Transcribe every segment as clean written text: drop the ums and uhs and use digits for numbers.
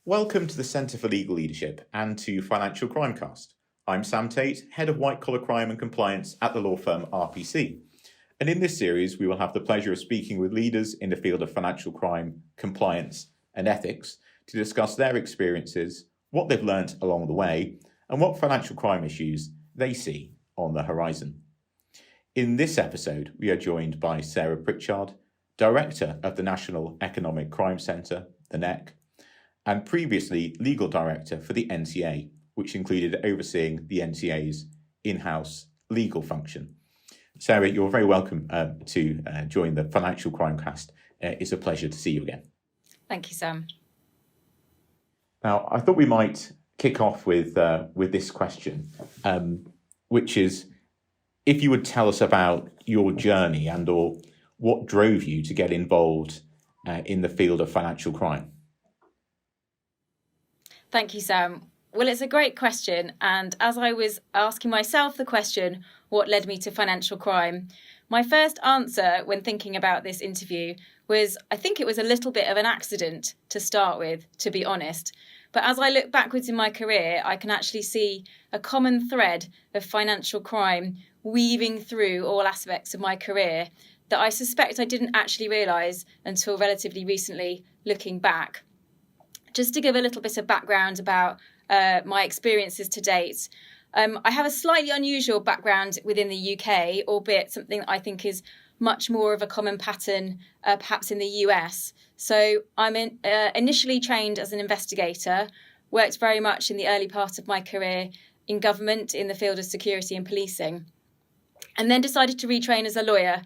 Welcome to the Centre for Legal Leadership and to Financial CrimeCast. I'm Sam Tate, Head of White Collar Crime and Compliance at the law firm RPC. And in this series, we will have the pleasure of speaking with leaders in the field of financial crime, compliance and ethics to discuss their experiences, what they've learnt along the way, and what financial crime issues they see on the horizon. In this episode, we are joined by Sarah Pritchard, Director of the National Economic Crime Centre, the NECC, and previously Legal Director for the NCA, which included overseeing the NCA's in-house legal function. Sarah, you're very welcome to join the Financial CrimeCast. It's a pleasure to see you again. Thank you, Sam. Now, I thought we might kick off with this question, which is, if you would tell us about your journey and or what drove you to get involved in the field of financial crime. Thank you, Sam. Well, it's a great question. And as I was asking myself the question, what led me to financial crime? My first answer when thinking about this interview was, I think it was a little bit of an accident to start with, to be honest. But as I look backwards in my career, I can actually see a common thread of financial crime weaving through all aspects of my career that I suspect I didn't actually realise until relatively recently, looking back. Just to give a little bit of background about my experiences to date, I have a slightly unusual background within the UK, albeit something that I think is much more of a common pattern perhaps in the US. So I'm initially trained as an investigator, worked very much in the early part of my career in government in the field of security and policing, and then decided to retrain as a lawyer,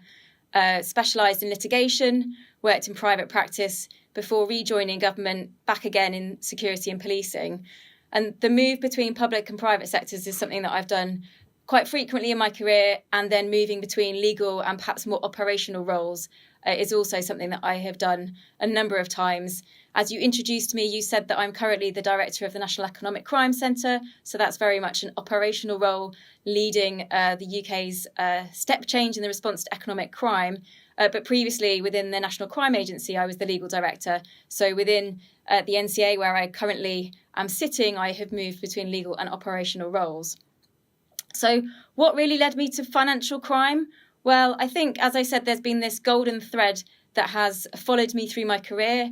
specialised in litigation, worked in private practice before rejoining government back again in security and policing. And the move between public and private sectors is something that I've done quite frequently in my career, and then moving between legal and perhaps more operational roles is also something that I have done a number of times. As you introduced me, you said that I'm currently the Director of the National Economic Crime Centre, so that's very much an operational role, leading the UK's step change in the response to economic crime. But previously within the National Crime Agency, I was the legal director. So within the NCA, where I currently am sitting, I have moved between legal and operational roles. So what really led me to financial crime? Well, I think, as I said, there's been this golden thread that has followed me through my career.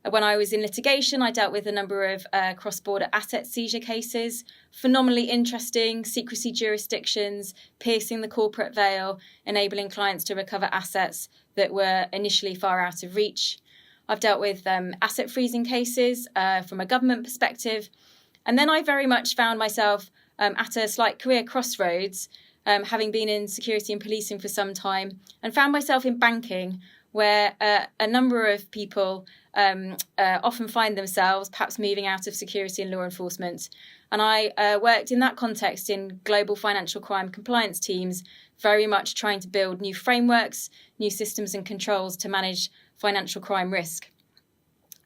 When I was in litigation, I dealt with a number of cross-border asset seizure cases, phenomenally interesting secrecy jurisdictions, piercing the corporate veil, enabling clients to recover assets that were initially far out of reach. I've dealt with asset freezing cases from a government perspective. And then I very much found myself at a slight career crossroads, having been in security and policing for some time, and found myself in banking, where a number of people often find themselves perhaps moving out of security and law enforcement. And I worked in that context in global financial crime compliance teams, very much trying to build new frameworks, new systems and controls to manage financial crime risk.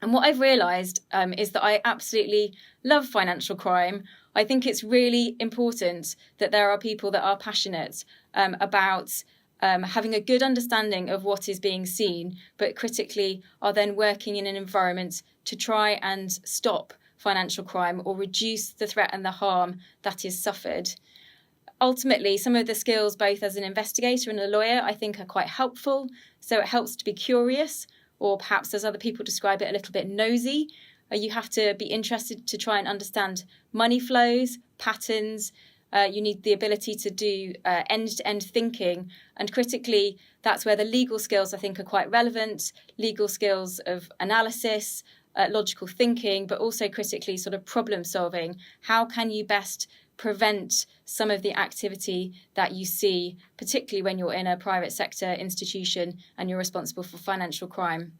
And what I've realised is that I absolutely love financial crime. I think it's really important that there are people that are passionate about having a good understanding of what is being seen, but critically are then working in an environment to try and stop financial crime or reduce the threat and the harm that is suffered. Ultimately, some of the skills, both as an investigator and a lawyer, I think are quite helpful. So it helps to be curious, or perhaps as other people describe it, a little bit nosy. You have to be interested to try and understand money flows, patterns. You need the ability to do end-to-end thinking. And critically, that's where the legal skills, I think, are quite relevant. Legal skills of analysis, logical thinking, but also critically sort of problem solving. How can you best prevent some of the activity that you see, particularly when you're in a private sector institution and you're responsible for financial crime?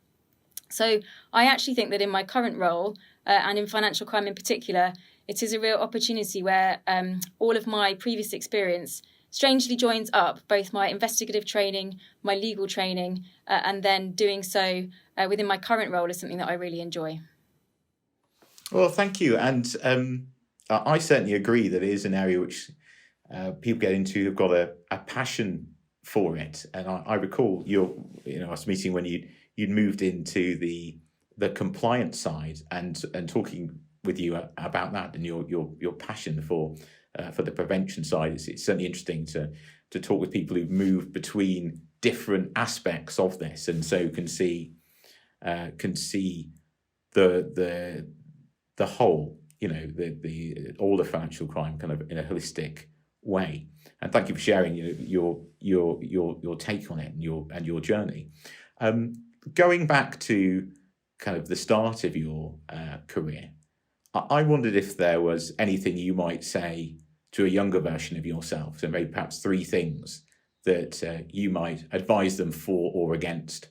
So I actually think that in my current role, and in financial crime in particular, it is a real opportunity where all of my previous experience strangely joins up, both my investigative training, my legal training, and then doing so within my current role is something that I really enjoy. Well, thank you. And I certainly agree that it is an area which people get into who've got a passion for it. And I recall us meeting when you'd moved into the the compliance side and talking with you about that and your passion for the prevention side. It's certainly interesting to talk with people who've moved between different aspects of this, and so can see the whole, the all the financial crime kind of in a holistic way. And thank you for sharing your take on it and your journey. Going back to kind of the start of your career, I wondered if there was anything you might say to a younger version of yourself, so maybe perhaps 3 things that you might advise them for or against.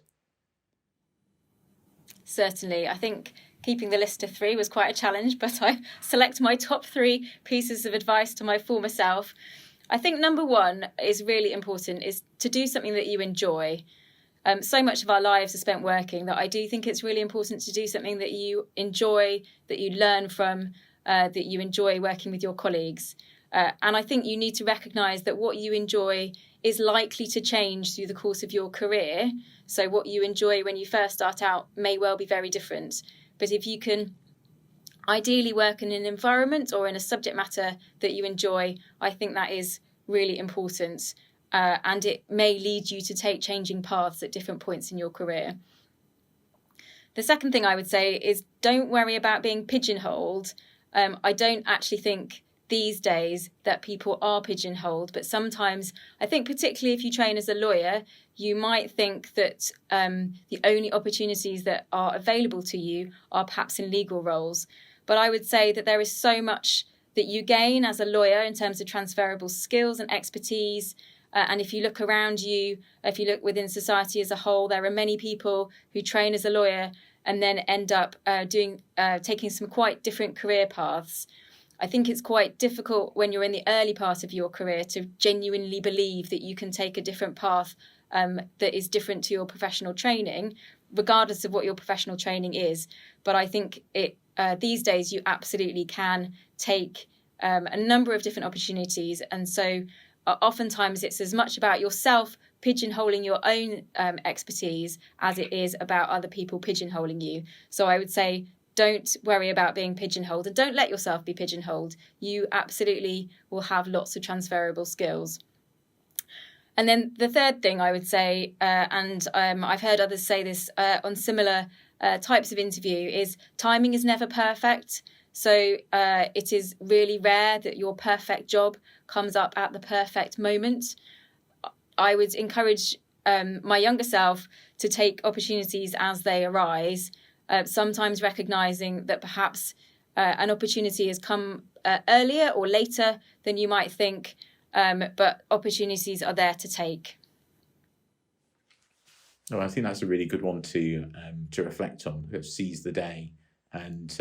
Certainly. I think keeping the list to 3 was quite a challenge, but I select my top 3 pieces of advice to my former self. I think number 1 is really important, is to do something that you enjoy. So much of our lives are spent working that I do think it's really important to do something that you enjoy, that you learn from, that you enjoy working with your colleagues. And I think you need to recognise that what you enjoy is likely to change through the course of your career. So what you enjoy when you first start out may well be very different. But if you can ideally work in an environment or in a subject matter that you enjoy, I think that is really important. And it may lead you to take changing paths at different points in your career. The second thing I would say is don't worry about being pigeonholed. I don't actually think these days that people are pigeonholed, but sometimes I think particularly if you train as a lawyer, you might think that the only opportunities that are available to you are perhaps in legal roles. But I would say that there is so much that you gain as a lawyer in terms of transferable skills and expertise. And if you look around you, if you look within society as a whole, there are many people who train as a lawyer and then end up taking some quite different career paths. I think it's quite difficult when you're in the early part of your career to genuinely believe that you can take a different path that is different to your professional training, regardless of what your professional training is. But I think these days you absolutely can take a number of different opportunities. And so oftentimes it's as much about yourself pigeonholing your own expertise as it is about other people pigeonholing you. So I would say don't worry about being pigeonholed and don't let yourself be pigeonholed. You absolutely will have lots of transferable skills. And then the third thing I would say, and I've heard others say this on similar types of interview, is timing is never perfect. So it is really rare that your perfect job comes up at the perfect moment. I would encourage my younger self to take opportunities as they arise, sometimes recognising that perhaps an opportunity has come earlier or later than you might think, but opportunities are there to take. Oh, I think that's a really good one to reflect on, seize the day. And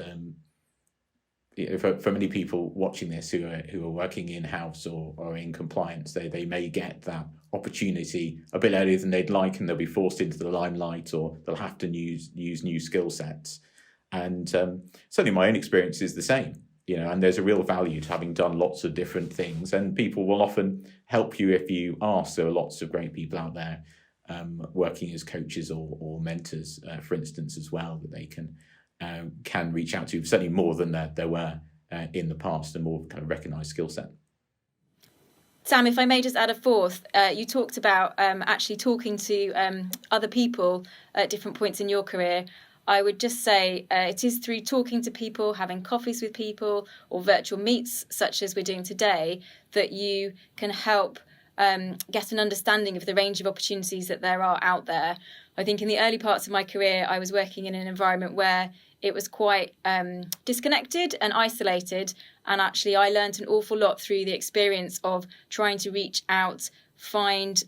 for many people watching this who are working in-house or in compliance, they may get that opportunity a bit earlier than they'd like, and they'll be forced into the limelight, or they'll have to use new skill sets. And certainly my own experience is the same, and there's a real value to having done lots of different things, and people will often help you if you ask. There are lots of great people out there working as coaches or mentors, for instance, as well, that they can reach out to, certainly more than there were in the past, and more kind of recognised skill set. Sam, if I may just add a fourth, you talked about actually talking to other people at different points in your career. I would just say it is through talking to people, having coffees with people, or virtual meets such as we're doing today, that you can help get an understanding of the range of opportunities that there are out there. I think in the early parts of my career, I was working in an environment where it was quite disconnected and isolated. And actually, I learned an awful lot through the experience of trying to reach out, find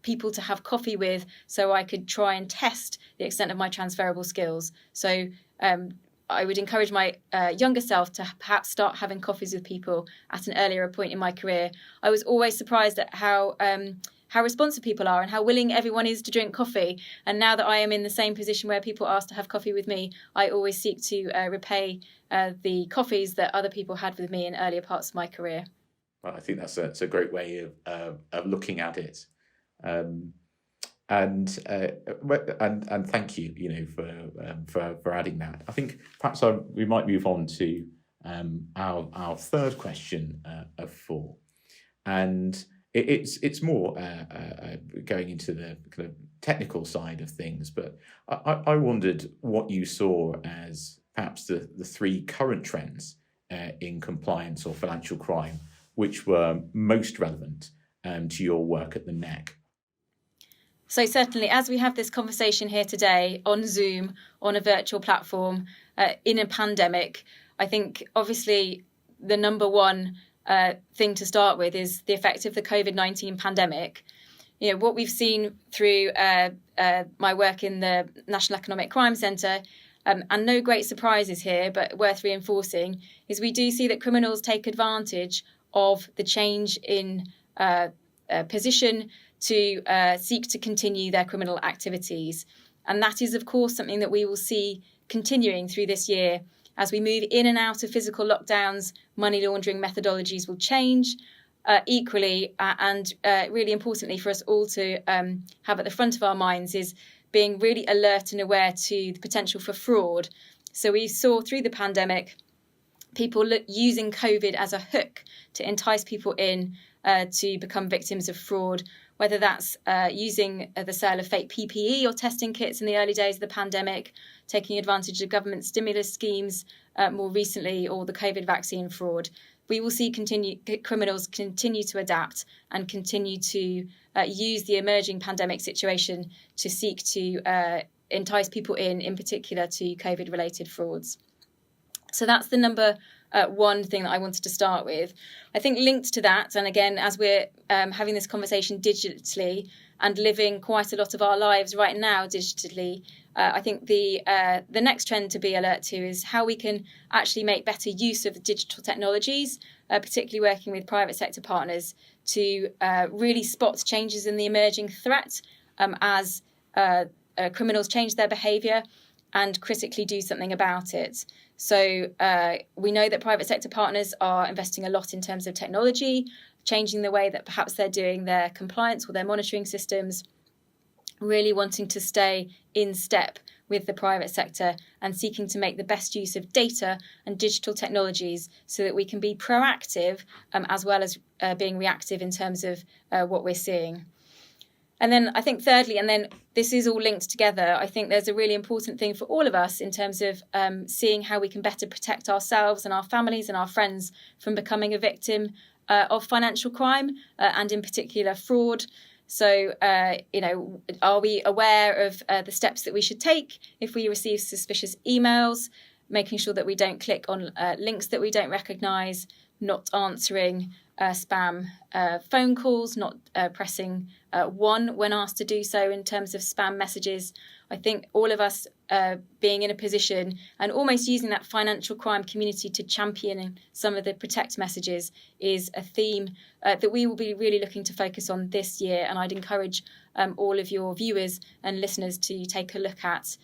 people to have coffee with, so I could try and test the extent of my transferable skills. So I would encourage my younger self to perhaps start having coffees with people at an earlier point in my career. I was always surprised at how responsive people are and how willing everyone is to drink coffee. And now that I am in the same position where people ask to have coffee with me, I always seek to repay the coffees that other people had with me in earlier parts of my career. Well, I think that's a great way of looking at it. and thank you, for adding that. I think perhaps we might move on to our third question of four, and it's more going into the kind of technical side of things. But I wondered what you saw as perhaps the three current trends in compliance or financial crime, which were most relevant to your work at the NECC. So certainly, as we have this conversation here today on Zoom, on a virtual platform, in a pandemic, I think obviously the number one thing to start with is the effect of the COVID-19 pandemic. What we've seen through my work in the National Economic Crime Centre, and no great surprises here, but worth reinforcing, is we do see that criminals take advantage of the change in position to seek to continue their criminal activities. And that is, of course, something that we will see continuing through this year. As we move in and out of physical lockdowns, money laundering methodologies will change. Equally, and really importantly for us all to have at the front of our minds is being really alert and aware to the potential for fraud. So we saw through the pandemic people using COVID as a hook to entice people in to become victims of fraud, whether that's using the sale of fake PPE or testing kits in the early days of the pandemic, taking advantage of government stimulus schemes more recently, or the COVID vaccine fraud. We will see criminals continue to adapt and continue to use the emerging pandemic situation to seek to entice people in particular to COVID-related frauds. So that's the number one thing that I wanted to start with. I think linked to that, and again, as we're having this conversation digitally and living quite a lot of our lives right now digitally, I think the next trend to be alert to is how we can actually make better use of the digital technologies, particularly working with private sector partners to really spot changes in the emerging threat as criminals change their behaviour and critically do something about it. So we know that private sector partners are investing a lot in terms of technology, changing the way that perhaps they're doing their compliance or their monitoring systems, really wanting to stay in step with the private sector and seeking to make the best use of data and digital technologies so that we can be proactive as well as being reactive in terms of what we're seeing. And then I think thirdly, and then this is all linked together, I think there's a really important thing for all of us in terms of seeing how we can better protect ourselves and our families and our friends from becoming a victim of financial crime and in particular fraud. So, are we aware of the steps that we should take if we receive suspicious emails, making sure that we don't click on links that we don't recognise, not answering spam phone calls, not pressing 1 when asked to do so in terms of spam messages. I think all of us being in a position and almost using that financial crime community to champion some of the protect messages is a theme that we will be really looking to focus on this year. And I'd encourage all of your viewers and listeners to take a look at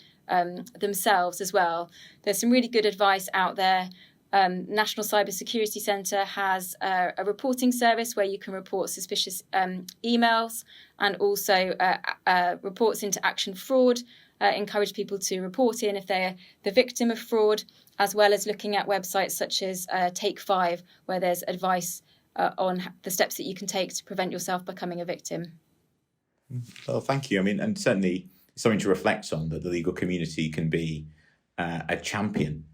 themselves as well. There's some really good advice out there. National Cybersecurity Centre has a reporting service where you can report suspicious emails, and also reports into action fraud, encourage people to report in if they're the victim of fraud, as well as looking at websites such as Take 5, where there's advice on the steps that you can take to prevent yourself becoming a victim. Well, thank you. I mean, and certainly something to reflect on, that the legal community can be a champion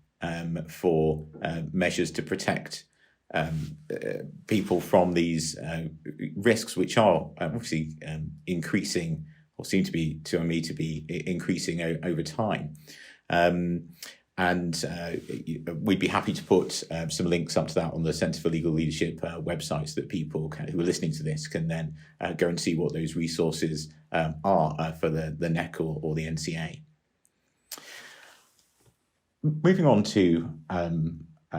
for measures to protect people from these risks, which are obviously increasing, or seem to be, to me, to be increasing over time. And we'd be happy to put some links up to that on the Centre for Legal Leadership website, so that people who are listening to this can then go and see what those resources are for the NECC or the NCA. Moving on to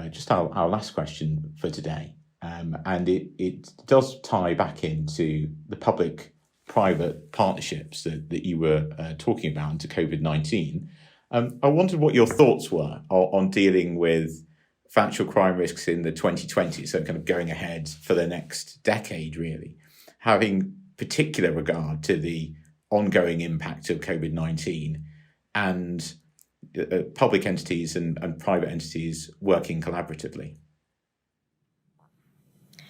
just our last question for today, and it does tie back into the public-private partnerships that you were talking about into COVID-19. I wondered what your thoughts were on dealing with financial crime risks in the 2020s, so kind of going ahead for the next decade, really, having particular regard to the ongoing impact of COVID-19 and public entities and private entities working collaboratively?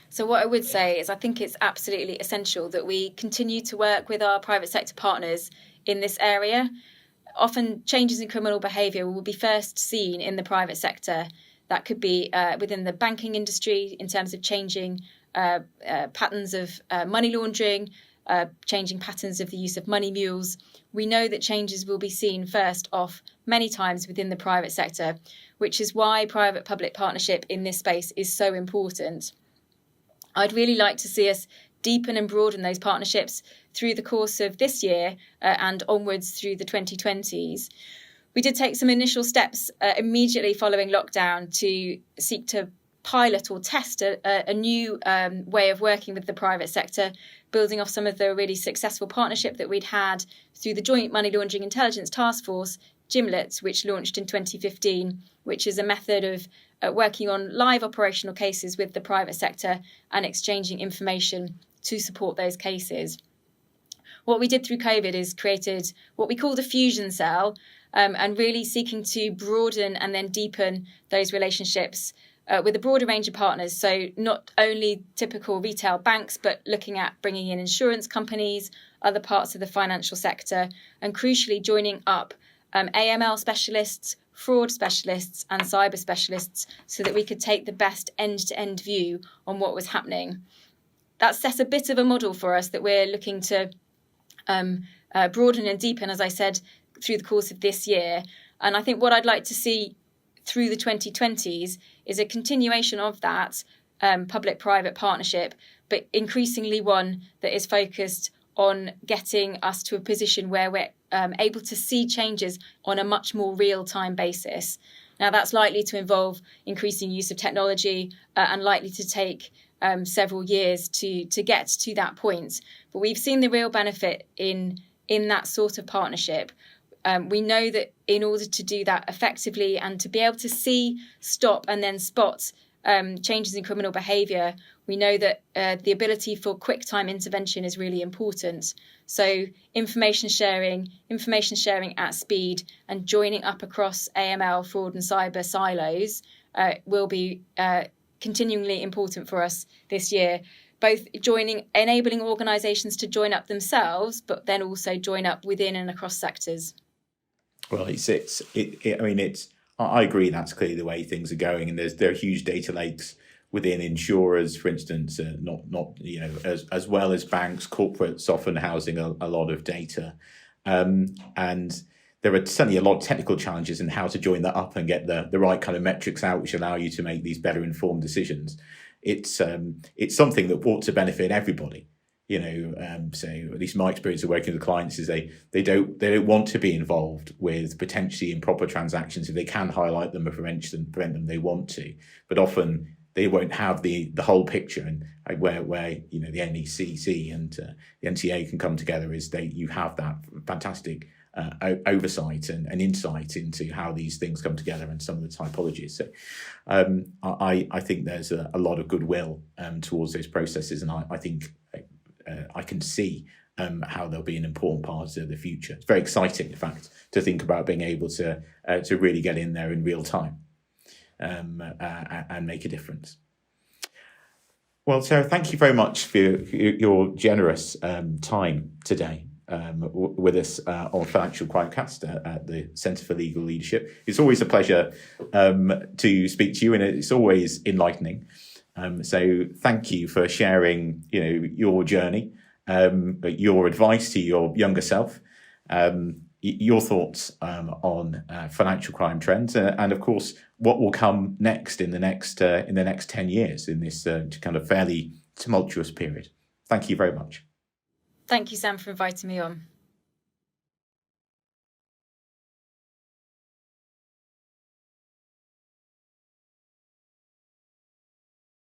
So what I would say is I think it's absolutely essential that we continue to work with our private sector partners in this area. Often changes in criminal behaviour will be first seen in the private sector. That could be within the banking industry in terms of changing patterns of money laundering, changing patterns of the use of money mules. We know that changes will be seen first off many times within the private sector, which is why private-public partnership in this space is so important. I'd really like to see us deepen and broaden those partnerships through the course of this year and onwards through the 2020s. We did take some initial steps immediately following lockdown to seek to pilot or test a new way of working with the private sector, building off some of the really successful partnership that we'd had through the Joint Money Laundering Intelligence Task Force, GIMLET, which launched in 2015, which is a method of working on live operational cases with the private sector and exchanging information to support those cases. What we did through COVID is created what we called a fusion cell, and really seeking to broaden and then deepen those relationships with a broader range of partners. So not only typical retail banks, but looking at bringing in insurance companies, other parts of the financial sector, and crucially joining up AML specialists, fraud specialists and cyber specialists so that we could take the best end-to-end view on what was happening. That set a bit of a model for us that we're looking to broaden and deepen, as I said, through the course of this year. And I think what I'd like to see through the 2020s is a continuation of that public-private partnership, but increasingly one that is focused on getting us to a position where we're able to see changes on a much more real-time basis. Now, that's likely to involve increasing use of technology and likely to take several years to get to that point. But we've seen the real benefit in that sort of partnership. We know that in order to do that effectively and to be able to see, stop and then spot changes in criminal behaviour, we know that the ability for quick time intervention is really important. So information sharing at speed and joining up across AML, fraud and cyber silos will be continually important for us this year, both enabling organisations to join up themselves, but then also join up within and across sectors. Well, I agree that's clearly the way things are going, and there are huge data lakes within insurers, for instance, as well as banks. Corporates often housing a lot of data, and there are certainly a lot of technical challenges in how to join that up and get the right kind of metrics out, which allow you to make these better informed decisions. It's something that ought to benefit everybody. So at least my experience of working with clients is they don't want to be involved with potentially improper transactions. If they can highlight them or prevent them, they want to. But often they won't have the whole picture, and where the NECC and the NCA can come together is you have that fantastic oversight and insight into how these things come together and some of the typologies. So I think there's a lot of goodwill towards those processes, and I think I can see how they'll be an important part of the future. It's very exciting, in fact, to think about being able to really get in there in real time and make a difference. Well, Sarah, thank you very much for your generous time today with us on Financial CrimeCast at the Centre for Legal Leadership. It's always a pleasure to speak to you, and it's always enlightening. So thank you for sharing, your journey, your advice to your younger self, your thoughts on financial crime trends, and of course what will come next in the next 10 years in this kind of fairly tumultuous period. Thank you very much. Thank you, Sam, for inviting me on.